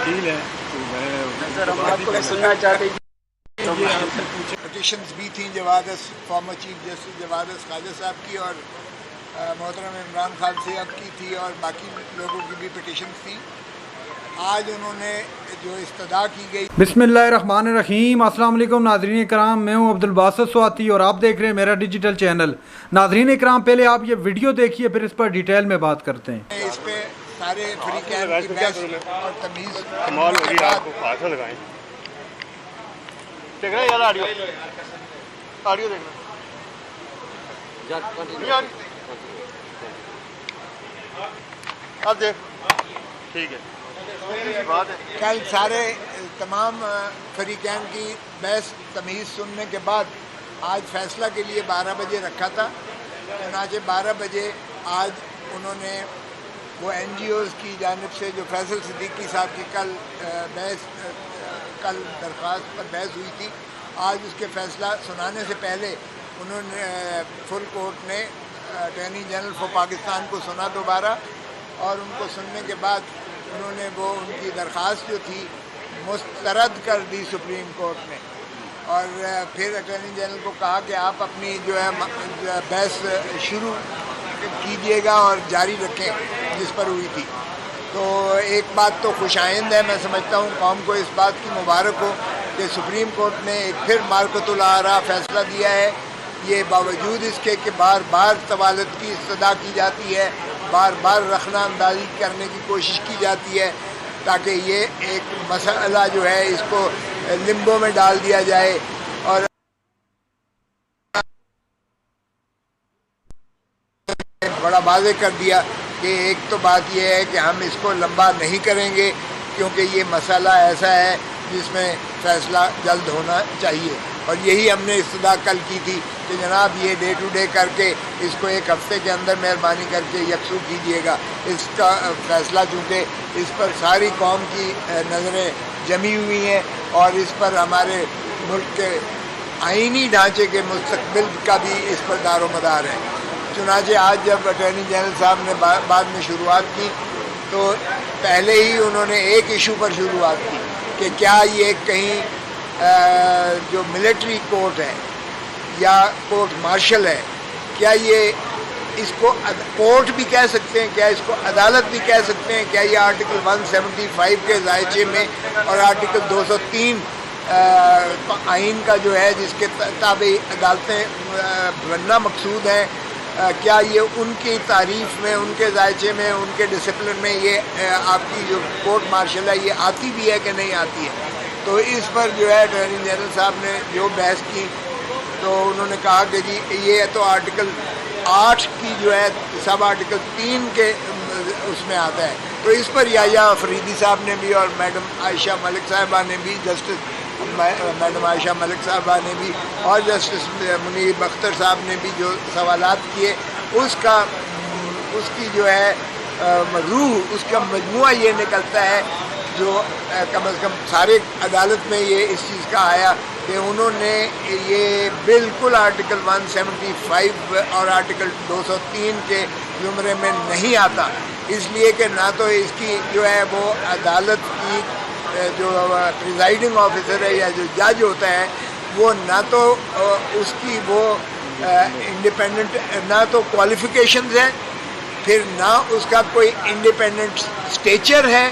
وکیل ہیں تو میں سر ہم آپ کو سننا چاہتے ہیں یہ آپ نے پوچھا پٹیشنز بھی تھیں جواد فارمر چیف جسٹس جواد خواجہ صاحب کی اور محترم عمران خان صاحب کی تھی اور باقی لوگوں کی بھی پٹیشنز تھیں. آج انہوں نے جو استدعا کی گئی. بسم اللہ الرحمن الرحیم. السلام علیکم ناظرین کرام، میں ہوں عبدالباسط سواتی اور آپ دیکھ رہے ہیں میرا ڈیجیٹل چینل. ناظرین کرام، پہلے آپ یہ ویڈیو دیکھیے پھر اس پر ڈیٹیل میں بات کرتے ہیں. اس پہ سارے فریقین کی بحث اور تمیز کے بعد لگائیں دیکھ رہے ہیں یار آڈیو دیکھ رہے اب دیکھ ٹھیک ہے بات ہے. کل سارے تمام فریقین کی بحث تمیز سننے کے بعد آج فیصلہ کے لیے 12 بجے رکھا تھا. چنانچہ 12 بجے آج انہوں نے وہ این جی اوز کی جانب سے جو فیصل صدیقی صاحب کی کل درخواست پر بحث ہوئی تھی، آج اس کے فیصلہ سنانے سے پہلے انہوں نے فل کورٹ نے اٹارنی جنرل فار پاکستان کو سنا دوبارہ، اور ان کو سننے کے بعد انہوں نے وہ ان کی درخواست جو تھی مسترد کر دی سپریم کورٹ نے، اور پھر اٹارنی جنرل کو کہا کہ آپ اپنی جو ہے بحث شروع کیجیے گا اور جاری رکھیں جس پر ہوئی تھی. تو ایک بات تو خوش آئند ہے، میں سمجھتا ہوں قوم کو اس بات کی مبارک ہو کہ سپریم کورٹ نے ایک پھر مارکۃ الآراء فیصلہ دیا ہے. یہ باوجود اس کے کہ بار بار طوالت کی استدعا کی جاتی ہے، بار بار رخنہ اندازی کرنے کی کوشش کی جاتی ہے تاکہ یہ ایک مسئلہ جو ہے اس کو لمبو میں ڈال دیا جائے. اور بڑا واضح کر دیا کہ ایک تو بات یہ ہے کہ ہم اس کو لمبا نہیں کریں گے کیونکہ یہ مسئلہ ایسا ہے جس میں فیصلہ جلد ہونا چاہیے، اور یہی ہم نے استدعا کل کی تھی کہ جناب یہ ڈے ٹو ڈے کر کے اس کو ایک ہفتے کے اندر مہربانی کر کے یکسو کیجیے گا. اس کا فیصلہ چونکہ اس پر ساری قوم کی نظریں جمی ہوئی ہیں اور اس پر ہمارے ملک کے آئینی ڈھانچے کے مستقبل کا بھی اس پر دار و مدار ہے. چنانچہ آج جب اٹارنی جنرل صاحب نے بعد میں شروعات کی تو پہلے ہی انہوں نے ایک ایشو پر شروعات کی کہ کیا یہ کہیں جو ملٹری کورٹ ہے یا کورٹ مارشل ہے، کیا یہ اس کو کورٹ بھی کہہ سکتے ہیں، کیا اس کو عدالت بھی کہہ سکتے ہیں، کیا یہ آرٹیکل 175 کے ذائچے میں اور آرٹیکل 203 آئین کا جو ہے جس کے تابع عدالتیں بننا مقصود ہیں، کیا یہ ان کی تعریف میں، ان کے ذائچے میں، ان کے ڈسپلن میں یہ آپ کی جو کورٹ مارشل ہے یہ آتی بھی ہے کہ نہیں آتی ہے. تو اس پر جو ہے اٹارنی جنرل صاحب نے جو بحث کی تو انہوں نے کہا کہ جی یہ تو آرٹیکل 8 کی جو ہے سب آرٹیکل 3 کے اس میں آتا ہے. تو اس پر یحییٰ فریدی صاحب نے بھی اور میڈم عائشہ ملک صاحبہ نے بھی، میڈم عائشہ ملک صاحبہ نے بھی اور جسٹس منیر اختر صاحب نے بھی جو سوالات کیے اس کی جو ہے روح، اس کا مجموعہ یہ نکلتا ہے جو کم از کم سارے عدالت میں یہ اس چیز کا آیا کہ انہوں نے یہ بالکل آرٹیکل 175 اور آرٹیکل 203 کے زمرے میں نہیں آتا، اس لیے کہ نہ تو اس کی جو ہے وہ عدالت کی جو پریزائڈنگ آفیسر ہے یا جو جج ہوتا ہے وہ نہ تو اس کی وہ انڈیپینڈنٹ نہ تو کوالیفیکیشنز ہیں، پھر نہ اس کا کوئی انڈیپینڈنٹ اسٹیچر ہے،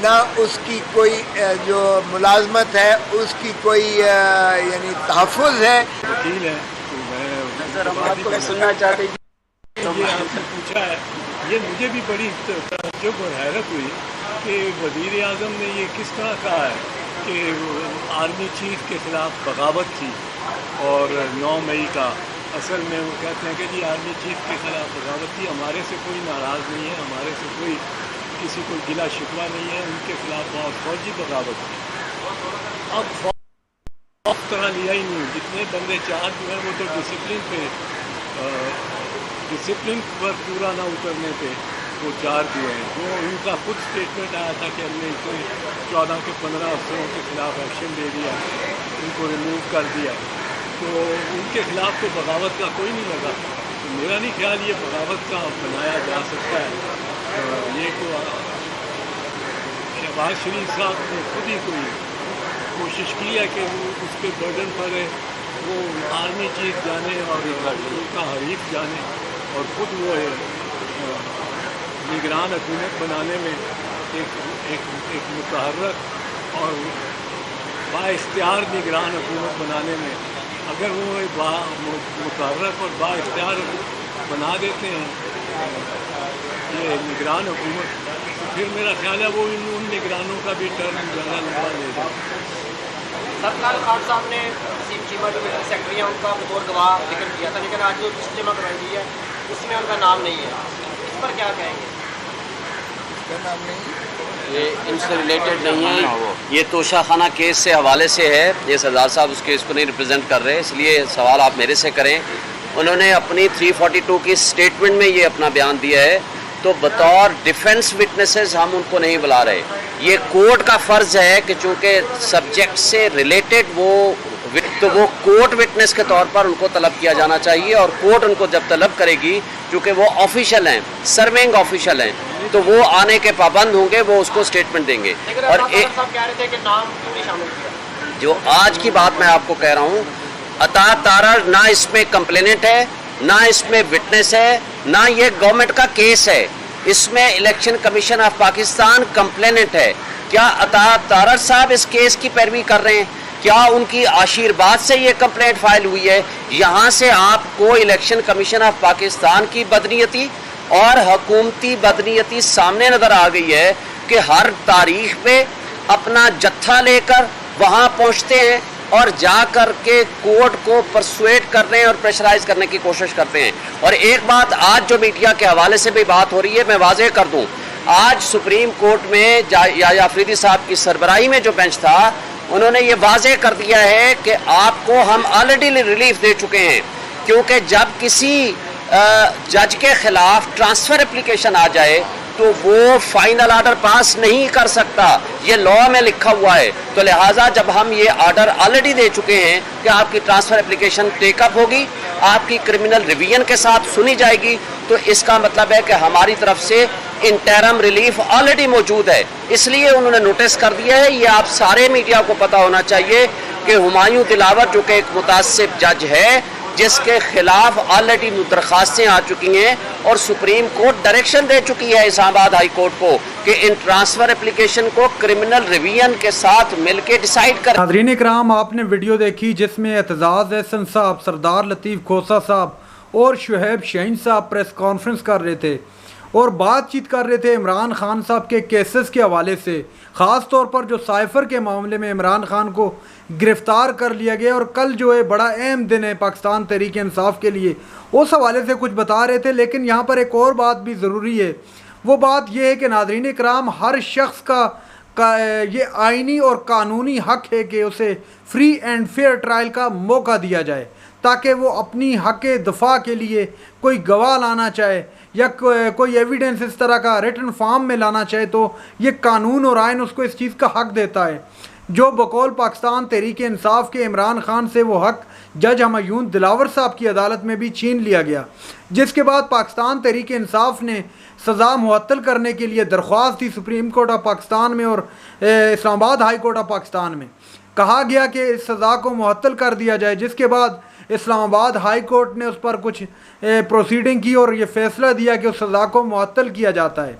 نہ اس کی کوئی جو ملازمت ہے اس کی کوئی یعنی تحفظ ہے. وکیل ہیں تو میں سر ہم آپ کو سننا چاہتے ہیں یہ آپ نے پوچھا ہے. یہ مجھے بھی بڑی تعجب اور حیرت ہوئی کہ وزیر اعظم نے یہ کس طرح کہا ہے کہ آرمی چیف کے خلاف بغاوت تھی اور 9 مئی کا اصل میں وہ کہتے ہیں کہ جی آرمی چیف کے خلاف بغاوت تھی، ہمارے سے کوئی ناراض نہیں ہے، ہمارے سے کوئی کسی کو گلا شکوہ نہیں ہے، ان کے خلاف بہت فوجی بغاوت تھی. اب فوج طرح لیا ہی نہیں، جتنے بندے چارج ہوئے وہ تو ڈسپلن پر پورا نہ اترنے پہ وہ چارج ہوئے ہیں. جو ان کا خود اسٹیٹمنٹ آیا تھا کہ ہم نے 14 کے 15 افسروں کے خلاف ایکشن لے لیا، ان کو ریموو کر دیا، تو ان کے خلاف تو بغاوت کا کوئی نہیں لگا. تو میرا نہیں خیال یہ بغاوت کا بنایا جا سکتا ہے. یہ تو शहबाज शरीफ साहब ने खुद ही कोई कोशिश की है कि वो उसके बर्डन पर है वो आर्मी चीफ जाने और उनका हरीफ जाने और खुद वो निगरान हुकूमत बनाने में एक मुतहर्रक और बाइख्तियार निगरान हुकूमत बनाने में अगर वो मुतहर्रक और बाइख्तियार बना देते हैं ये निगरान हुकूमत, तो फिर मेरा ख्याल है वो उन निगरानों का भी टर्म ज़्यादा लंबा ले जाए। सरकार खान साहब ने वसीम चीमा जो मिलिट्री सेक्रेटरी हैं उनका बतौर गवाह जिक्र किया था, लेकिन आज जो लिस्ट जमा करवाई गई है उसमें उनका नाम नहीं है, इस पर क्या कहेंगे? ये इनसे रिलेटेड नहीं है, ये तोशाखाना केस से हवाले से है। ये सरदार साहब उस केस को नहीं रिप्रेजेंट कर रहे, इसलिए सवाल आप मेरे से करें। उन्होंने अपनी 342 की स्टेटमेंट में ये अपना बयान दिया है, तो बतौर डिफेंस विटनेसेस हम उनको नहीं बुला रहे। ये कोर्ट का फ़र्ज़ है कि चूँकि सब्जेक्ट से रिलेटेड तो वो कोर्ट विटनेस के तौर पर उनको तलब किया जाना चाहिए, और कोर्ट उनको जब तलब करेगी, चूँकि वो ऑफिशियल हैं, सर्विंग ऑफिशियल हैं, तो वो आने के पाबंद होंगे, वो उसको स्टेटमेंट देंगे। और एक कह रहे थे कि नाम क्यों नहीं शामिल किया? जो आज की बात मैं आपको कह रहा हूँ, अता तारड़ ना इसमें कंप्लेनेंट है, ना इसमें विटनेस है, ना ये गवर्नमेंट का केस है, इसमें election commission of Pakistan complainant है। क्या अता तारड़ साहब इस केस की पैरवी कर रहे हैं? क्या उनकी आशीर्वाद से ये कंप्लेंट फाइल हुई है? यहाँ से आपको इलेक्शन कमीशन ऑफ पाकिस्तान की बदनीयती और हुकूमती बदनीयती सामने नज़र आ गई है कि हर तारीख पे अपना जत्था लेकर वहाँ पहुँचते हैं और जा कर के कोर्ट को परसुएट करने और प्रेशराइज करने की कोशिश करते हैं। और एक बात आज जो मीडिया के हवाले से भी बात हो रही है, मैं वाज़ेह कर दूं, आज सुप्रीम कोर्ट में याया अफरीदी साहब की सरबराही में जो बेंच था, उन्होंने ये वाज़ेह कर दिया है कि आपको हम ऑलरेडी रिलीफ दे चुके हैं, क्योंकि जब किसी जज के खिलाफ ट्रांसफ़र एप्लीकेशन आ जाए तो वो फाइनल आर्डर पास नहीं कर सकता, ये लॉ में लिखा हुआ है। तो लिहाजा जब हम ये आर्डर ऑलरेडी दे चुके हैं कि आपकी ट्रांसफ़र एप्लीकेशन टेकअप होगी, आपकी क्रिमिनल रिवीजन के साथ सुनी जाएगी, तो इसका मतलब है कि हमारी तरफ से इंटरम रिलीफ ऑलरेडी मौजूद है। इसलिए उन्होंने नोटिस कर दिया है। ये आप सारे मीडिया को पता होना चाहिए कि हुमायूं दिलावर जो कि एक मुतासिब जज है, जिसके खिलाफ ऑलरेडी दरखास्तें आ चुकी हैं और सुप्रीम कोर्ट डायरेक्शन दे चुकी है इस्लामाबाद हाई कोर्ट को कि इन ट्रांसफ़र एप्लीकेशन को क्रिमिनल रिवीजन के साथ मिलकर डिसाइड कर। नाज़रीन इकराम, आपने वीडियो देखी जिसमें एतजाज़ एहसन साहब, सरदार लतीफ़ खोसा साहब और शुहैब शाहीन साहब प्रेस कॉन्फ्रेंस कर रहे थे और बातचीत कर रहे थे इमरान खान साहब के केसेस के हवाले से, ख़ास तौर पर जो साइफ़र के मामले में इमरान खान को गिरफ़्तार कर लिया गया और कल जो है बड़ा अहम दिन है पाकिस्तान तहरीक इंसाफ के लिए, उस हवाले से कुछ बता रहे थे। लेकिन यहाँ पर एक और बात भी ज़रूरी है, वो बात यह है कि नाज़रीन इकराम, हर शख्स का ये आइनी और कानूनी हक़ है कि उसे फ्री एंड फेयर ट्रायल का मौका दिया जाए, ताकि वो अपनी हक़ दफ़ा के लिए कोई गवाह लाना चाहे या कोई एविडेंस इस तरह का रिटन फॉर्म में लाना चाहे, तो ये कानून और आइन उसको इस चीज़ का हक़ देता है, जो बकौल पाकिस्तान तहरीक इंसाफ के इमरान खान से वो हक़ जज हुमायूं दिलावर साहब की अदालत में भी छीन लिया गया, जिसके बाद पाकिस्तान तहरीक इंसाफ ने सज़ा मुअत्तल करने के लिए दरख्वास्त दी सुप्रीम कोर्ट ऑफ पाकिस्तान में और Islamabad high court of Pakistan में। कहा गया कि इस सज़ा को मुअत्तल कर दिया जाए, जिसके बाद इस्लामाबाद हाई कोर्ट ने उस पर कुछ प्रोसीडिंग की और ये फ़ैसला दिया कि उस सज़ा को मुअत्तल किया जाता है,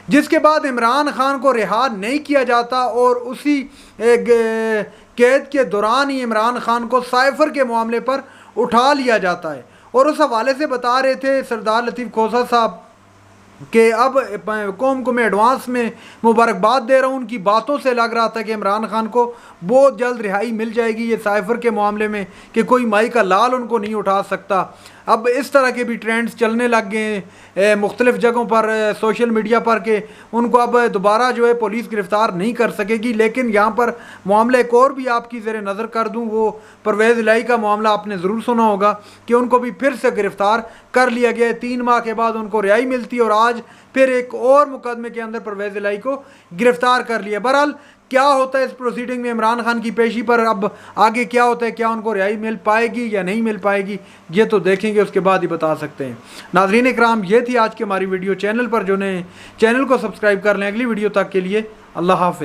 जिसके बाद इमरान खान को रिहा नहीं किया जाता और उसी कैद के दौरान ही इमरान खान को साइफ़र के मामले पर उठा लिया जाता है। और उस हवाले से बता रहे थे सरदार लतीफ़ खोसा साहब कि अब कौम को मैं एडवांस में मुबारकबाद दे रहा हूँ। उनकी बातों से लग रहा था कि इमरान खान को बहुत जल्द रिहाई मिल जाएगी ये साइफ़र के मामले में, कि कोई माई का लाल उनको नहीं उठा सकता। अब इस तरह के भी ट्रेंड्स चलने लग गए हैं मुख्तलिफ़ जगहों पर सोशल मीडिया पर, कि उनको अब दोबारा जो है पुलिस गिरफ़्तार नहीं कर सकेगी। लेकिन यहाँ पर मामला एक और भी आपकी ज़ेरे नज़र कर दूँ, वो परवेज़ इलाही का मामला आपने ज़रूर सुना होगा कि उनको भी फिर से गिरफ़्तार कर लिया गया है। 3 माह के बाद उनको रिहाई मिलती है और आज फिर एक और मुकदमे के अंदर परवेज़ इलाही को गिरफ़्तार कर लिया। बहरहाल क्या होता है इस प्रोसीडिंग में इमरान खान की पेशी पर, अब आगे क्या होता है, क्या उनको रिहाई मिल पाएगी या नहीं मिल पाएगी, ये तो देखेंगे, उसके बाद ही बता सकते हैं। नाज़रीन इकराम, ये थी आज की हमारी वीडियो। चैनल पर जो नए चैनल को सब्सक्राइब कर लें। अगली वीडियो तक के लिए اللہ حافظ.